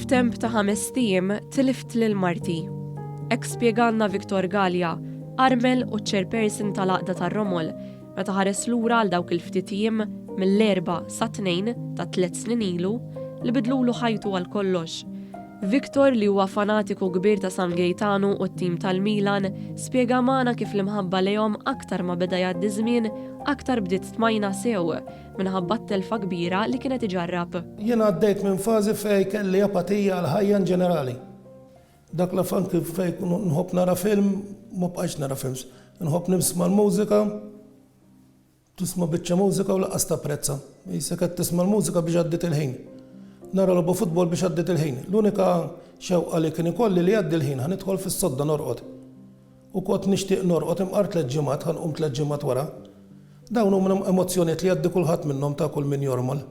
Fil-temp ta' 5 tiem tilift lil marti. Ek spjegalna Viktor Galja, Armel u chairperson tal-Għaqda tar-Romol, meta ħares lura għal dawk il-ftit ijiem mill-4 sa 2 ta' 3 snin ilu li bidlulu ħajtu għal kollox. Viktor li huwa fanatiku kbir ta' San Gaetano u t-tim tal-Milan spjega magħna kif l-imħabba lejhom aktar ma beda jgħaddi żmien aktar bdiet tmajna sew minħabba t-telfa kbira li kienet iġarrab. Jiena għaddejt minn fażi fejn kelli apatija għal ħajja ġenerali. Dak la fan kif fejn nħobb nara film, ma bqajx nara films. Nħobb nisma' l-mużika, tisma' biċċa mużika u laqqas tapprezza. Jisek qed tisma' l-mużika biex għaddit il-ħin. Nara logħba futbol biex għaddit il-ħin. L-unika xewqa li kien ikolli li għaddi l-ħin ħanidħol fis-sodda norqod. U kont nixtieq norqod imqar 3 ġimgħat ħanqum 3 ġimgħat wara. Dawn huma emozzjonijiet li għaddi kulħadd minnhom ta' kull min jormal.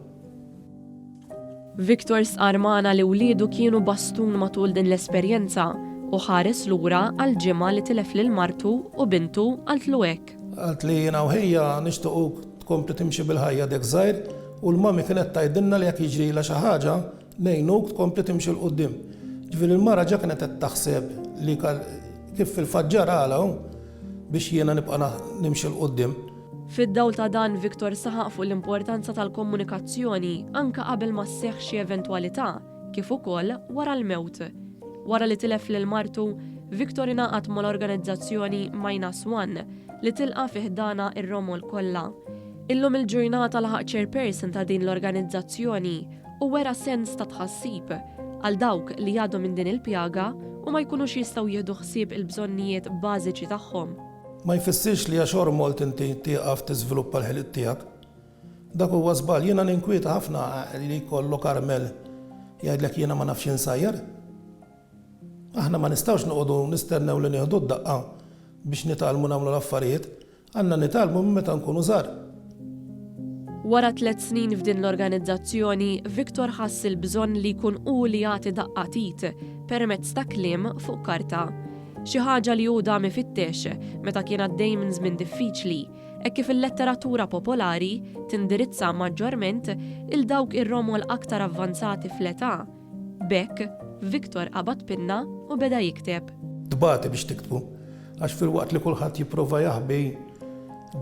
Viktor sqar magħna li wliedu kienu bastun matul din l-esperjenza u ħares lura għal ġimgħa li tilef lil martu u bintu qaltlu hekk. Qalt li jiena u ħejja nixtiequ tkompli timxi bil-ħajja dek żgħir u l-mami kienet tgħidilna li jekk jiġrilha xi ħaġa ngħinuk tkompli timxi l qudiem. Ġifieri l-mara ġa kienet qed taħseb li kif fil-faġġar għalaw biex jiena nibqa' nimxi l qudiem. Fid-dawl ta' dan Viktor saħaq fuq l-importanza tal-komunikazzjoni anke qabel ma sseħħ xi eventwalità kif ukoll wara l-mewt. Wara li tilef lil martu, Viktor ingħaqad mal-organizzazzjoni -1 li tilqa' fih ħdana ir-Romol kollha. Illum il-ġurnata laħaq chairperson ta' din l-organizzazzjoni u wera sens ta' tħassib għal dawk li jgħaddu minn din il-pjaga u ma jkunux jistgħu jieħdu ħsieb il-bżonnijiet bażiċi tagħhom. Ma jfissirx li għax ormolt inti tieqaf tiżviluppa l-ħiliet tiegħek. Dak huwa żball, jiena ninkwieta ħafna li jkollok Armel jgħidlek jiena ma nafx insajjar. Aħna ma nistgħux noqogħdu nistennew li nieħdu d-daqqa biex nitalmu nagħmlu l-affarijiet, għandna nitalmu minn meta nkunu żgħar. Wara 3 snin f'din l-organizzazzjoni, Viktor ħass il-bżonn li jkun hu li jagħti daqqatit permezz ta' kliem fuq karta. Xi ħaġa li hu dam ifittex meta kien għaddej minn żmien diffiċli, hekk kif il-letteratura popolari tindirizza maġġorment il dawk ir-Romol aktar avvanzati fl-età. B'hekk, Viktor qabad pinna u beda jikteb. Tbati biex tiktbu, għax fil-waqt li kulħadd jipprova jaħbi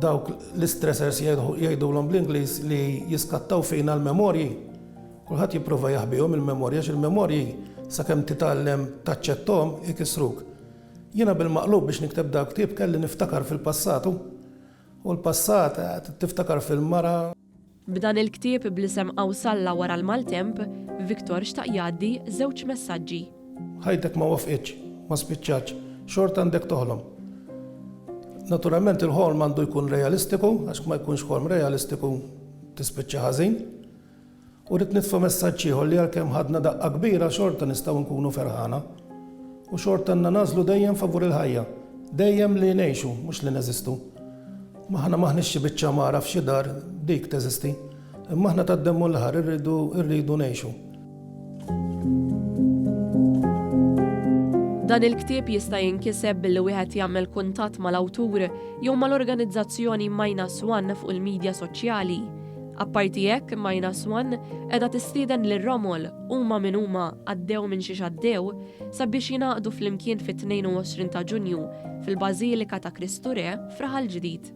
dawk l-istressers jgħidulhom bl-Ingliż li jiskattaw fejn l-memorji. Kulħadd jipprova jaħbihom il-memorji għax il-memorji sakemm titgħallem taċċettom ikisruk. Jiena bil-maqlub biex nikteb dak ktieb kelli niftakar fil-passatu u l-passat tiftakar fil-mara. B'dan il-ktieb bl-isem Awsalla wara l-maltemp, Viktor xtaq jgħaddi 2 messaġġi. Ħajtek ma wafqitx, ma spiċċax, xort għandek toħlom. Naturalment il-ħolm għandu jkun realistiku, għax ma jkunx ħolm realistiku tispiċċa ħażin. U rrid nitfa' messaġġ ieħor li għalkemm ħadna daqqa kbira xorta nistgħu nkunu ferħana. U xorta għandna nażlu dejjem favur il-ħajja, dejjem li ngħixu mhux li neżistu. Maħna maħniex xi biċċa mara f'xi dar dik teżisti, imma aħna tad-demmu l-ħar irridu ngħixu. Dan il-ktieb jista' jinkiseb billi wieħed jagħmel kuntatt mal-awtur jew mal-organizzazzjoni -1 fuq il-midja soċjali. Apparti hekk -1 qiegħda tistieden lir-Romol huma minn huma għaddew minn xi x'għaddew sabiex jingħaqdu flimkien fit-22 ta' Ġunju fil-Bażilika ta' Kristu Re f'Raħal Ġdid.